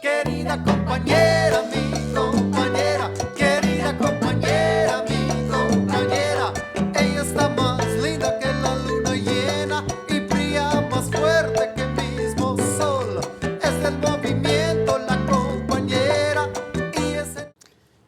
Querida compañera, mi compañera, querida compañera, mi compañera. Ella está más linda que la luna llena y brilla más fuerte que el mismo sol. Es del movimiento la compañera y es el...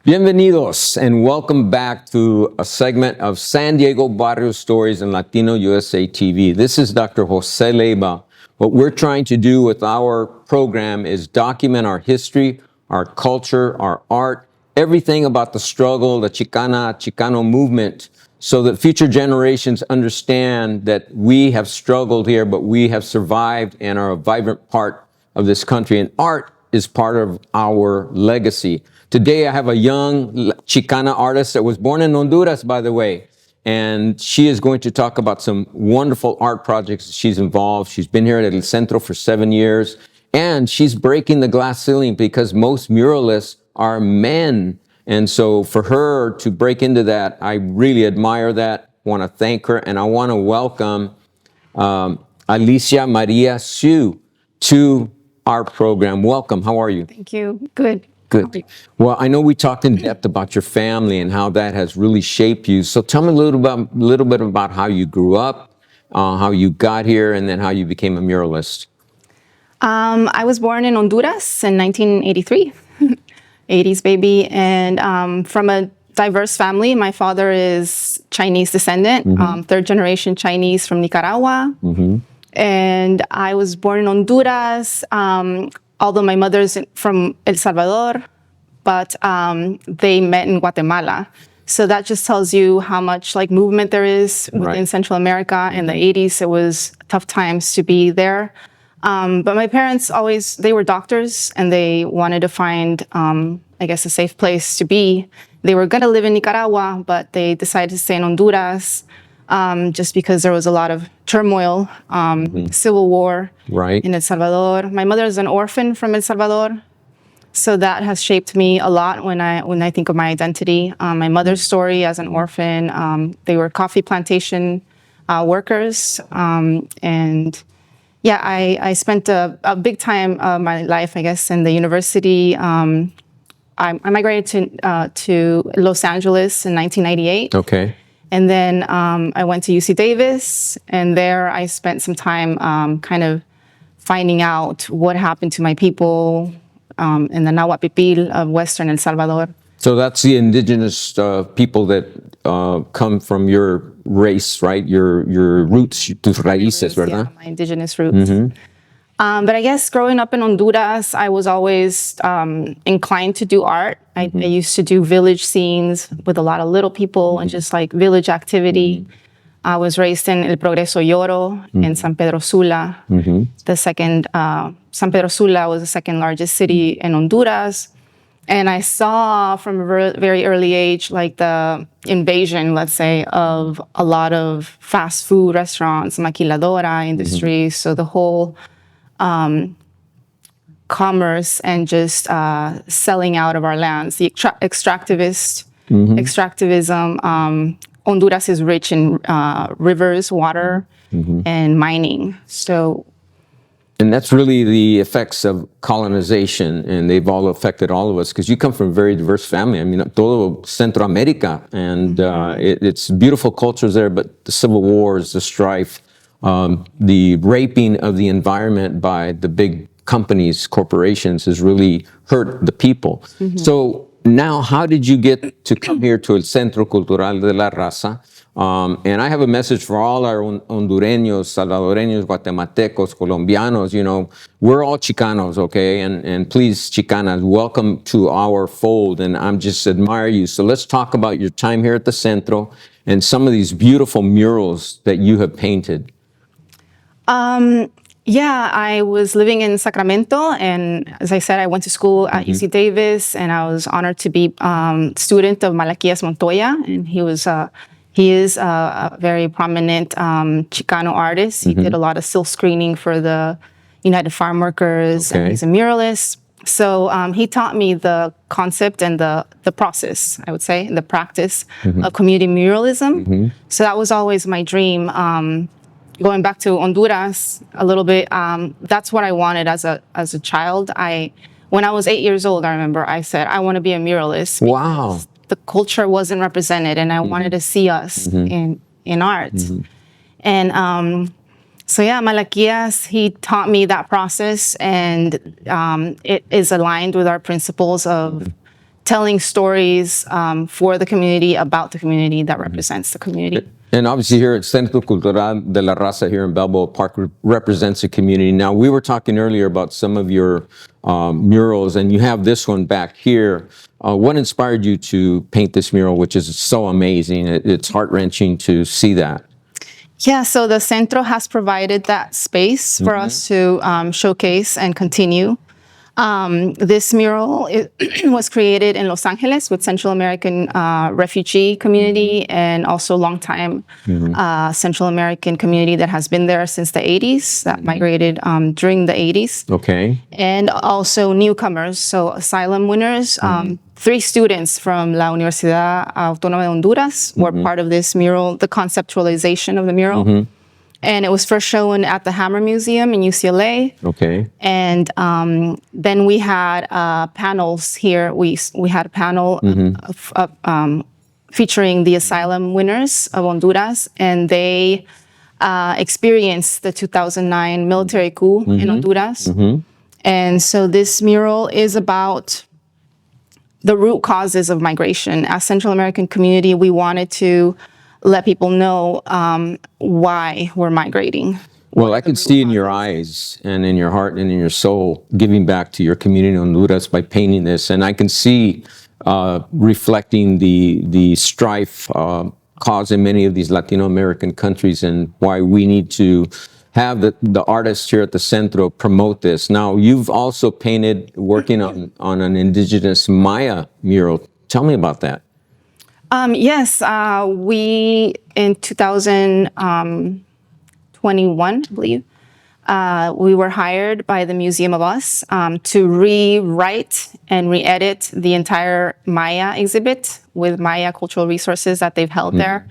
Bienvenidos and welcome back to a segment of San Diego Barrio Stories and Latino USA TV. This is Dr. Jose Leyba. What we're trying to do with our program is document our history, our culture, our art, everything about the struggle, the Chicano movement, so that future generations understand that we have struggled here, but we have survived and are a vibrant part of this country. And art is part of our legacy. Today, I have a young Chicana artist that was born in Honduras, by the way. And she is going to talk about some wonderful art projects she's involved. She's been here at El Centro for 7 years. And she's breaking the glass ceiling because most muralists are men. And so for her to break into that, I really admire that. I want to thank her. And I want to welcome Alicia Maria Siu to our program. Welcome. How are you? Thank you. Good. Good. Well, I know we talked in depth about your family and how that has really shaped you. So tell me a little bit about how you grew up, how you got here, and then how you became a muralist. I was born in Honduras in 1983, 80s baby, and from a diverse family. My father is Chinese descendant, third generation Chinese from Nicaragua. And I was born in Honduras, although my mother's from El Salvador, but they met in Guatemala. So that just tells you how much like movement there is within Central America. In the 80s, it was tough times to be there. But my parents always, they were doctors and they wanted to find, I guess, a safe place to be. They were gonna live in Nicaragua, but they decided to stay in Honduras just because there was a lot of turmoil, civil war in El Salvador. My mother is an orphan from El Salvador, so that has shaped me a lot when I think of my identity. My mother's story as an orphan, they were coffee plantation workers, and yeah, I spent a big time of my life, I guess, in the university. I migrated to Los Angeles in 1998. Okay. And then I went to UC Davis, and there I spent some time kind of finding out what happened to my people in the Nahuat-Pipil of Western El Salvador. So that's the indigenous people that come from your race, right? Your roots, tus raíces, ¿verdad? Yeah, my indigenous roots. But I guess growing up in Honduras, I was always inclined to do art. I used to do village scenes with a lot of little people and just like village activity. I was raised in El Progreso Lloro in San Pedro Sula. The second, San Pedro Sula was the second largest city in Honduras. And I saw from a very early age, like the invasion, let's say, of a lot of fast food restaurants, maquiladora industries. So the whole commerce and just selling out of our lands, the extractivism. Honduras is rich in rivers, water, and mining. So, and that's really the effects of colonization, and they've all affected all of us because you come from a very diverse family. I mean, todo Centroamérica, and it's beautiful cultures there, but the civil wars, the strife, the raping of the environment by the big companies, corporations has really hurt the people. So now, how did you get to come here to El Centro Cultural de la Raza? And I have a message for all our Hondureños, Salvadoreños, Guatemaltecos, Colombianos. You know, we're all Chicanos, okay? And please, Chicanas, welcome to our fold. And I'm just admire you. So let's talk about your time here at the Centro and some of these beautiful murals that you have painted. Yeah, I was living in Sacramento, and as I said, I went to school at UC Davis, and I was honored to be student of Malaquias Montoya, and he is a very prominent Chicano artist. He did a lot of silk screening for the United Farm Workers, and he's a muralist. So he taught me the concept and the process, I would say, the practice of community muralism. So that was always my dream. Going back to Honduras a little bit, that's what I wanted as a child. I when I was 8 years old, I remember I said, I want to be a muralist. Wow. The culture wasn't represented, and I wanted to see us in art. And so yeah, Malaquias, he taught me that process, and it is aligned with our principles of telling stories for the community, about the community, that represents the community. And obviously here at Centro Cultural de la Raza here in Balboa Park represents a community. Now, we were talking earlier about some of your murals, and you have this one back here. What inspired you to paint this mural, which is so amazing? It's heart-wrenching to see that. Yeah, so the Centro has provided that space for us to showcase and continue. This mural was created in Los Angeles with Central American refugee community, and also longtime Central American community that has been there since the 80s, that migrated during the 80s. Okay. And also newcomers, so asylum winners. 3 students from La Universidad Autónoma de Honduras were part of this mural, the conceptualization of the mural. And it was first shown at the Hammer Museum in UCLA. Okay. And then we had panels here. We had a panel featuring the asylum winners of Honduras, and they experienced the 2009 military coup in Honduras. And so this mural is about the root causes of migration. As Central American community, we wanted to let people know why we're migrating. Well, I can see in your eyes and in your heart and in your soul giving back to your community in Honduras by painting this. And I can see reflecting the strife caused in many of these Latino American countries, and why we need to have the artists here at the Centro promote this. Now, you've also painted, working on an Indigenous Maya mural. Tell me about that. Yes, we, in 2021, I believe, we were hired by the Museum of Us to rewrite and re-edit the entire Maya exhibit with Maya cultural resources that they've held there.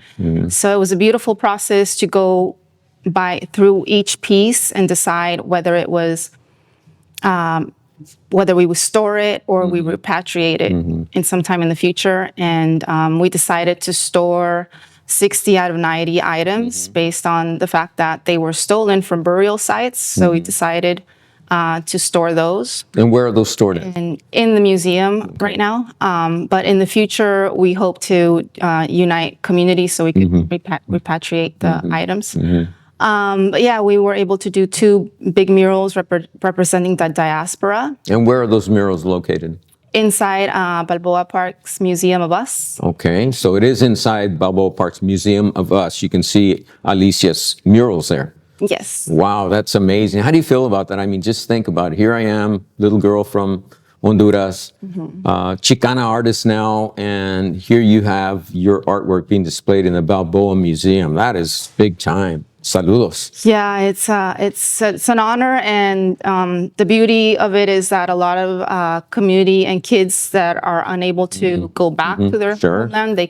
So it was a beautiful process to go through each piece and decide whether it was whether we would store it or we repatriate it in some time in the future. And we decided to store 60 out of 90 items based on the fact that they were stolen from burial sites. So we decided to store those. And where are those stored in the museum right now. But in the future, we hope to unite communities so we could repatriate the items. But yeah, we were able to do 2 big murals representing the diaspora. And where are those murals located? Inside Balboa Park's Museum of Us. Okay, so it is inside Balboa Park's Museum of Us. You can see Alicia's murals there. Yes. Wow, that's amazing. How do you feel about that? I mean, just think about it. Here I am, little girl from Honduras, Chicana artist now, and here you have your artwork being displayed in the Balboa Museum. That is big time. Saludos. Yeah, it's an honor, and the beauty of it is that a lot of community and kids that are unable to go back to their homeland, they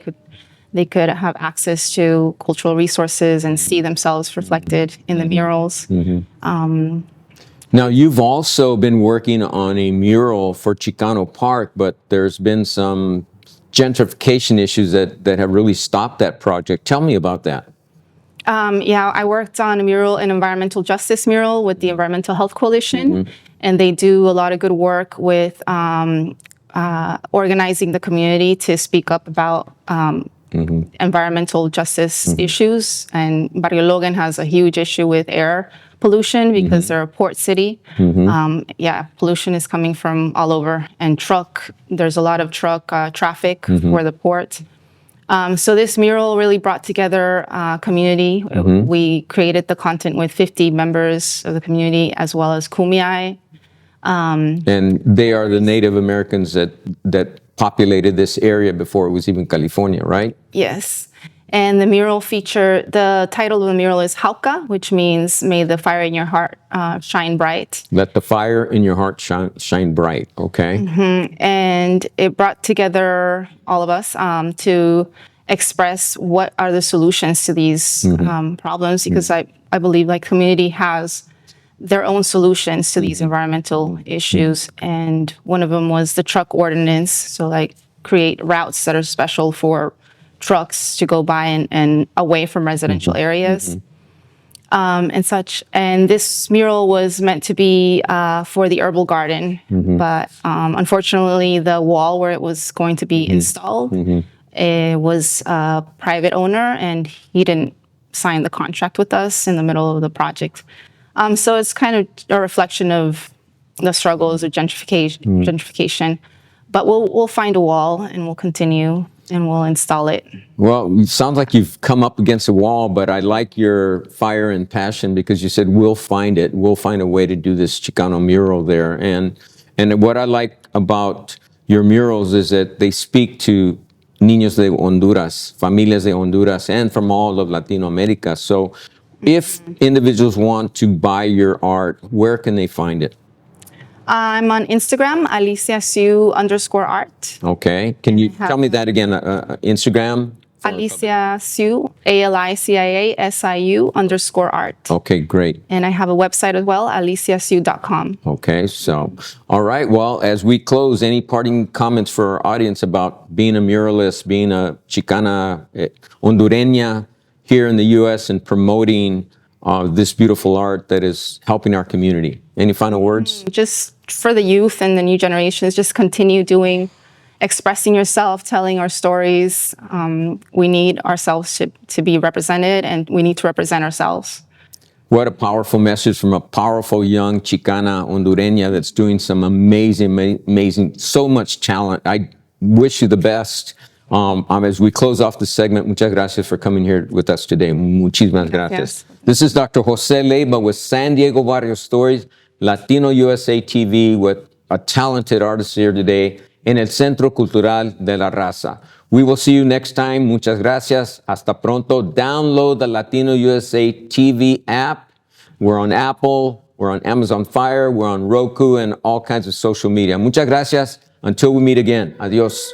could have access to cultural resources and see themselves reflected in the murals. Now, you've also been working on a mural for Chicano Park, but there's been some gentrification issues that have really stopped that project. Tell me about that. Yeah, I worked on a mural, an environmental justice mural with the Environmental Health Coalition, and they do a lot of good work with organizing the community to speak up about environmental justice issues. And Barrio Logan has a huge issue with air pollution because they're a port city. Yeah, pollution is coming from all over, and there's a lot of truck traffic for the port. So this mural really brought together community. We created the content with 50 members of the community, as well as Kumeyaay. And they are the Native Americans that populated this area before it was even California, right? Yes. And the mural the title of the mural is Hauka, which means may the fire in your heart shine bright. Let the fire in your heart shine bright, okay? And it brought together all of us to express what are the solutions to these problems, because I believe like community has their own solutions to these environmental issues. And one of them was the truck ordinance. So like create routes that are special for trucks to go by and away from residential areas. And such. And this mural was meant to be for the herbal garden, but unfortunately, the wall where it was going to be installed, it was a private owner, and he didn't sign the contract with us in the middle of the project. So it's kind of a reflection of the struggles of gentrification. But we'll find a wall, and we'll continue, and we'll install it. Well, it sounds like you've come up against a wall, but I like your fire and passion because you said, we'll find it. We'll find a way to do this Chicano mural there. And what I like about your murals is that they speak to niños de Honduras, familias de Honduras, and from all of Latino America. So if individuals want to buy your art, where can they find it? I'm on Instagram, Alicia Siu _art. Okay. Can you tell me that again? Instagram? Alicia Siu, ALICIASIU _art. Okay, great. And I have a website as well, aliciasiu.com. Okay, so, all right. Well, as we close, any parting comments for our audience about being a muralist, being a Chicana Hondureña here in the U.S. and promoting this beautiful art that is helping our community? Any final words? Just for the youth and the new generations, just continue expressing yourself, telling our stories. We need ourselves to be represented, and we need to represent ourselves. What a powerful message from a powerful young Chicana Hondureña that's doing some amazing, so much talent. I wish you the best. As we close off the segment, muchas gracias for coming here with us today. Muchísimas gracias. This is Dr. Jose Leyba with San Diego Barrio Stories, Latino USA TV, with a talented artist here today in el Centro Cultural de la Raza. We will see you next time. Muchas gracias. Hasta pronto. Download the Latino USA TV app. We're on Apple, we're on Amazon Fire, we're on Roku, and all kinds of social media. Muchas gracias. Until we meet again. Adios.